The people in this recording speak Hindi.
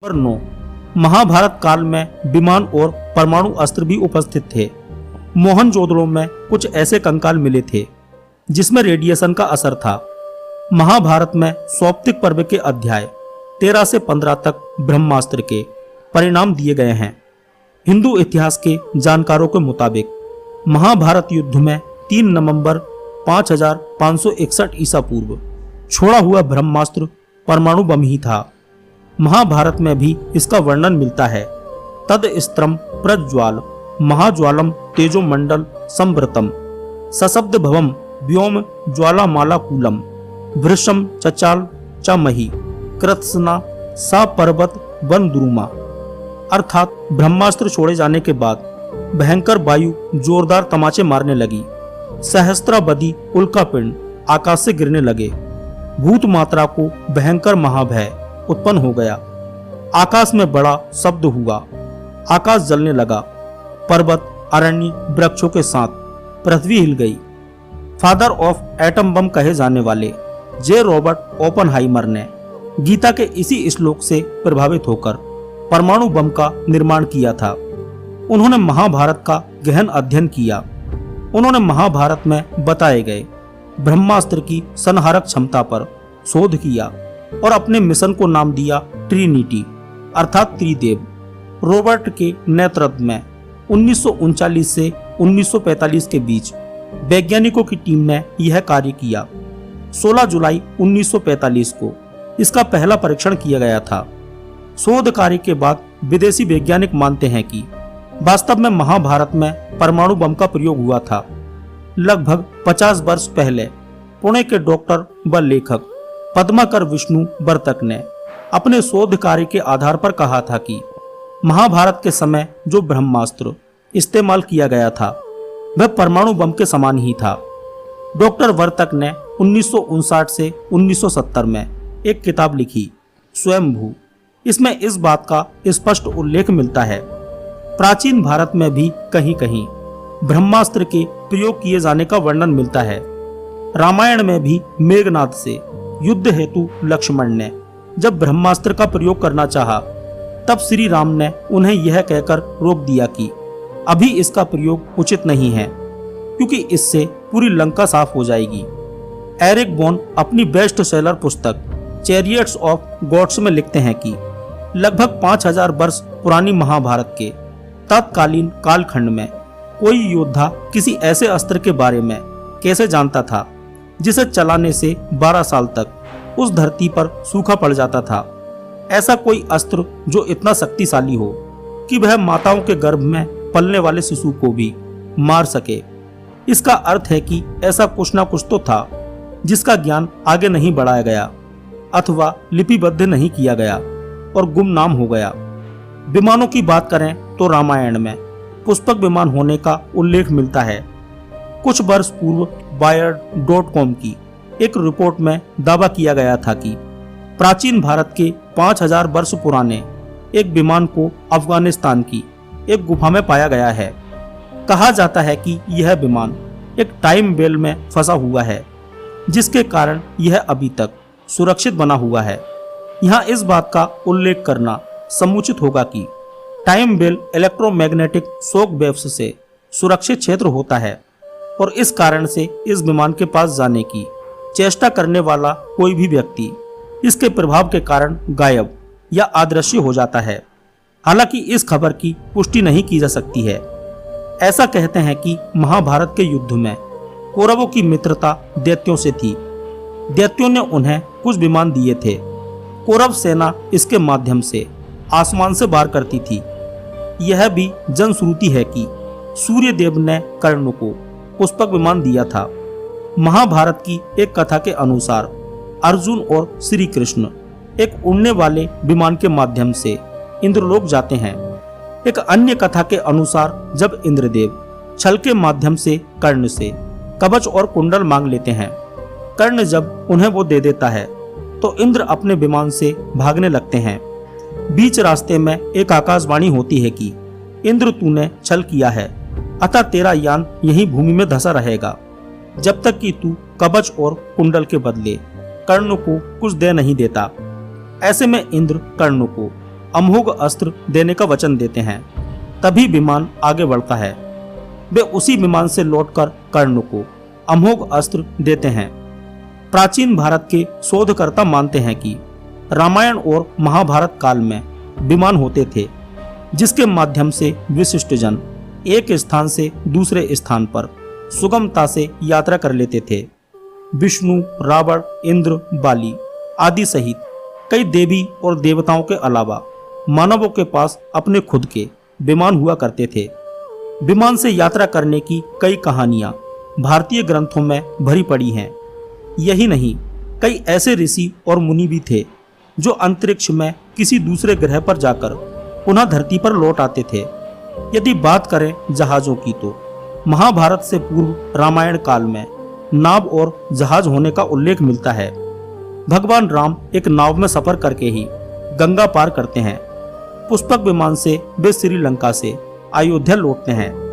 नंबर 9। महाभारत काल में विमान और परमाणु अस्त्र भी उपस्थित थे। मोहनजोदड़ो में कुछ ऐसे कंकाल मिले थे जिसमें रेडिएशन का असर था। महाभारत में सौप्तिक पर्व के अध्याय 13 से 15 तक ब्रह्मास्त्र के परिणाम दिए गए हैं। हिंदू इतिहास के जानकारों के मुताबिक महाभारत युद्ध में 3 नवंबर 5561 ईसा पूर्व छोड़ा हुआ ब्रह्मास्त्र परमाणु बम ही था। महाभारत में भी इसका वर्णन मिलता है। तद स्त्रम प्रज्वाल महाज्वालम तेजो मंडल संवृतम सशब्द भवम व्योम ज्वालामाला कूलम वृषम चचाल च मही कृत्सना सा पर्वत वन द्रुमा। अर्थात ब्रह्मास्त्र छोड़े जाने के बाद भयंकर वायु जोरदार तमाचे मारने लगी। सहस्त्राबदी उल्कापिंड आकाश से गिरने लगे। भूत मात्रा को भयंकर महाभय उत्पन्न हो गया। आकाश में बड़ा शब्द हुआ। आकाश जलने लगा। पर्वत अरण्य वृक्षों के साथ पृथ्वी हिल गई। फादर ऑफ एटम बम कहे जाने वाले जे रॉबर्ट ओपनहाइमर ने गीता के इसी श्लोक से प्रभावित होकर परमाणु बम का निर्माण किया था। उन्होंने महाभारत का गहन अध्ययन किया। उन्होंने महाभारत में बताए गए ब्रह्मास्त्र की संहारक क्षमता पर शोध किया और अपने मिशन को नाम दिया ट्रिनिटी अर्थात त्रिदेव। रॉबर्ट के नेतृत्व में 1939 से 1945 के बीच वैज्ञानिकों की टीम ने यह कार्य किया। 16 जुलाई 1945 को इसका पहला परीक्षण किया गया था। शोध कार्य के बाद विदेशी वैज्ञानिक मानते हैं कि वास्तव में महाभारत में परमाणु बम का प्रयोग हुआ था। लगभग 50 वर्ष पहले पुणे के डॉक्टर व लेखक पद्माकर विष्णु वर्तक ने अपने शोध कार्य के आधार पर कहा था कि महाभारत के समय जो ब्रह्मास्त्र इस्तेमाल किया गया था वह परमाणु बम के समान ही था। डॉक्टर वर्तक ने 1959 से 1970 में एक किताब लिखी स्वयंभू। इसमें इस बात का स्पष्ट उल्लेख मिलता है। प्राचीन भारत में भी कहीं कहीं ब्रह्मास्त्र के प्रयोग किए जाने का वर्णन मिलता है। रामायण में भी मेघनाद से युद्ध हेतु लक्ष्मण ने जब ब्रह्मास्त्र का प्रयोग करना चाहा तब श्री राम ने उन्हें यह कहकर रोक दिया कि अभी इसका प्रयोग उचित नहीं है क्योंकि इससे पूरी लंका साफ हो जाएगी। एरिक बोन अपनी बेस्ट सेलर पुस्तक चैरियट्स ऑफ गॉड्स में लिखते हैं कि लगभग 5000 वर्ष पुरानी महाभारत के तत्कालीन कालखंड में कोई योद्धा किसी ऐसे अस्त्र के बारे में कैसे जानता था जिसे चलाने से 12 साल तक उस धरती पर सूखा पड़ जाता था। ऐसा कोई अस्त्र जो इतना शक्तिशाली हो कि वह माताओं के गर्भ में पलने वाले शिशु को भी मार सके। इसका अर्थ है कि ऐसा कुछ ना कुछ तो था जिसका ज्ञान आगे नहीं बढ़ाया गया अथवा लिपिबद्ध नहीं किया गया और गुमनाम हो गया। विमानों की बात करें तो रामायण में पुष्पक विमान होने का उल्लेख मिलता है। कुछ वर्ष पूर्व Wired.com की एक रिपोर्ट में दावा किया गया था कि प्राचीन भारत के 5000 वर्ष पुराने एक विमान को अफगानिस्तान की एक गुफा में पाया गया है। कहा जाता है कि यह विमान एक टाइम बेल में फंसा हुआ है जिसके कारण यह अभी तक सुरक्षित बना हुआ है। यहाँ इस बात का उल्लेख करना समुचित होगा कि time bell electromagnetic shock waves से सुरक्षित क्षेत्र होता है और इस कारण से इस विमान के पास जाने की चेष्टा करने वाला कोई भी व्यक्ति इसके प्रभाव के कारण गायब या अदृश्य हो जाता है। हालांकि इस खबर की पुष्टि नहीं की जा सकती है। ऐसा कहते हैं कि महाभारत के युद्ध में कौरवों की मित्रता दैत्यों से थी। दैत्यों ने उन्हें कुछ विमान दिए थे। कौरव सेना इसके माध्यम से आसमान से वार करती थी। यह भी जनश्रुति है कि सूर्य देव ने कर्ण को पुष्पक विमान दिया था। महाभारत की एक कथा के अनुसार अर्जुन और श्री कृष्ण एक उड़ने वाले विमान के माध्यम से इंद्रलोक जाते हैं। एक अन्य कथा के अनुसार जब इंद्रदेव छल के माध्यम से कर्ण से कवच और कुंडल मांग लेते हैं, कर्ण जब उन्हें वो दे देता है तो इंद्र अपने विमान से भागने लगते हैं। बीच रास्ते में एक आकाशवाणी होती है कि इंद्र तूने छल किया है अतः तेरा यान यहीं भूमि में धंसा रहेगा जब तक कि तू कवच और कुंडल के बदले कर्ण को कुछ दे नहीं देता। ऐसे में इंद्र कर्ण को अमोघ अस्त्र देने का वचन देते हैं, तभी विमान आगे बढ़ता है। वे उसी विमान से लौटकर कर्ण को अमोघ अस्त्र देते हैं। प्राचीन भारत के शोधकर्ता मानते हैं कि रामायण और महाभारत काल में विमान होते थे, जिसके माध्यम से विशिष्ट जन एक स्थान से दूसरे स्थान पर सुगमता से यात्रा कर लेते थे। विष्णु, रावण, इंद्र, बाली आदि सहित कई देवी और देवताओं के अलावा मानवों के पास अपने खुद के विमान हुआ करते थे। विमान से यात्रा करने की कई कहानियां भारतीय ग्रंथों में भरी पड़ी हैं। यही नहीं, कई ऐसे ऋषि और मुनि भी थे जो अंतरिक्ष में किसी दूसरे ग्रह पर जाकर पुनः धरती पर लौट आते थे। यदि बात करें जहाजों की, तो महाभारत से पूर्व रामायण काल में नाव और जहाज होने का उल्लेख मिलता है। भगवान राम एक नाव में सफर करके ही गंगा पार करते हैं। पुष्पक विमान से वे श्रीलंका से अयोध्या लौटते हैं।